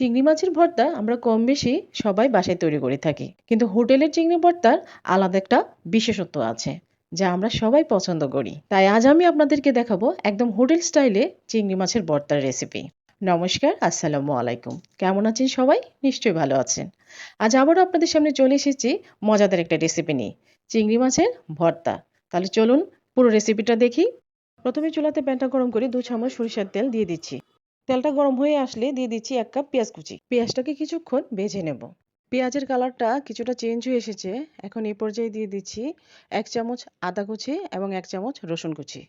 চিংড়ি মাছের ভর্তা আমরা কম বেশি সবাই বাসায় তৈরি করে থাকি, কিন্তু হোটেলের চিংড়ি ভর্তার আলাদা একটা বিশেষত্ব আছে যা আমরা সবাই পছন্দ করি। তাই আজ আমি আপনাদেরকে দেখাবো একদম হোটেল স্টাইলে চিংড়ি মাছের ভর্তার রেসিপি। নমস্কার, আসসালামু আলাইকুম। কেমন আছেন সবাই? নিশ্চয়ই ভালো আছেন। আজ আবারও আপনাদের সামনে চলে এসেছি মজাদার একটা রেসিপি নিয়ে, চিংড়ি মাছের ভর্তা। তাহলে চলুন পুরো রেসিপিটা দেখি। প্রথমে চুলাতে প্যানটা গরম করে 2 চামচ সরিষার তেল দিয়ে দিচ্ছি। তেলটা গরম হয়ে আসলে দিয়ে দিচ্ছি 1 কাপ পেঁয়াজ কুচি। পেঁয়াজটাকে কিছুক্ষণ ভেজে নেব। পেঁয়াজের কালারটা কিছুটা চেঞ্জ হয়ে এসেছে। এখন এই পর্যায়ে দিয়ে দিচ্ছি 1 চামচ আদা কুচি এবং 1 চামচ রসুন কুচি।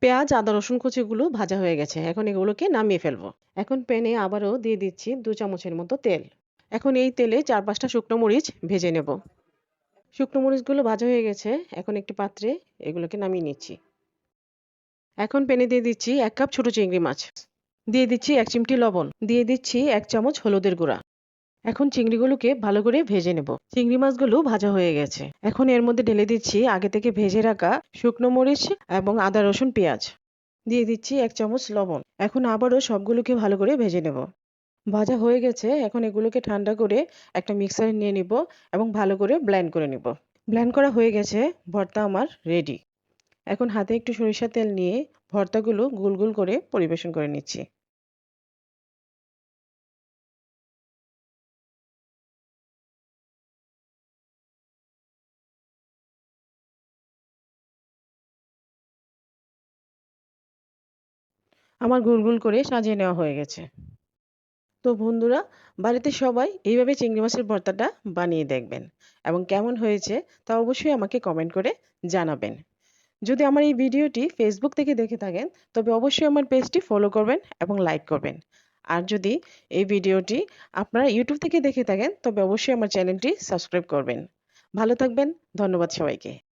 পেঁয়াজ, আদা, রসুন কুচিগুলো ভাজা হয়ে গেছে। এখন এগুলোকে নামিয়ে ফেলবো। এখন প্যানে আবারও দিয়ে দিচ্ছি 2 চামচের মতো তেল। এখন এই তেলে 4-5টা শুকনো মরিচ ভেজে নেব। শুকনো মরিচগুলো ভাজা হয়ে গেছে। এখন একটি পাত্রে এগুলোকে নামিয়ে নিচ্ছি। এখন প্যানে দিয়ে দিচ্ছি 1 কাপ ছোট চিংড়ি মাছ। দিয়ে দিচ্ছি 1 চিমটি লবণ। দিয়ে দিচ্ছি 1 চামচ হলুদের গুঁড়া। এখন চিংড়িগুলোকে ভালো করে ভেজে নেব। চিংড়ি মাছগুলো ভাজা হয়ে গেছে। এখন এর মধ্যে ঢেলে দিচ্ছি আগে থেকে ভেজে রাখা শুকনো মরিচ এবং আদা, রসুন, পেঁয়াজ। দিয়ে দিচ্ছি 1 চামচ লবণ। এখন আবারও সবগুলোকে ভালো করে ভেজে নেব। ভাজা হয়ে গেছে। এখন এগুলোকে ঠান্ডা করে একটা মিক্সারে নিয়ে নিব এবং ভালো করে ব্লেন্ড করে নিব। ব্লেন্ড করা হয়ে গেছে। ভর্তা আমার রেডি। এখন হাতে একটু সরিষার তেল নিয়ে ভর্তাগুলো গোল গোল করে পরিবেশন করে নিচ্ছি। আমার গোল গোল করে সাজিয়ে নেওয়া হয়ে গেছে। তো বন্ধুরা, বাড়িতে সবাই এইভাবে চিংড়ি মাছের ভর্তাটা বানিয়ে দেখবেন এবং কেমন হয়েছে তা অবশ্যই আমাকে কমেন্ট করে জানাবেন। যদি আমার এই ভিডিওটি ফেসবুক থেকে দেখে থাকেন তবে অবশ্যই আমার পেজটি ফলো করবেন এবং লাইক করবেন। আর যদি এই ভিডিওটি আপনারা ইউটিউব থেকে দেখে থাকেন তবে অবশ্যই আমার চ্যানেলটি সাবস্ক্রাইব করবেন। ভালো থাকবেন। ধন্যবাদ সবাইকে।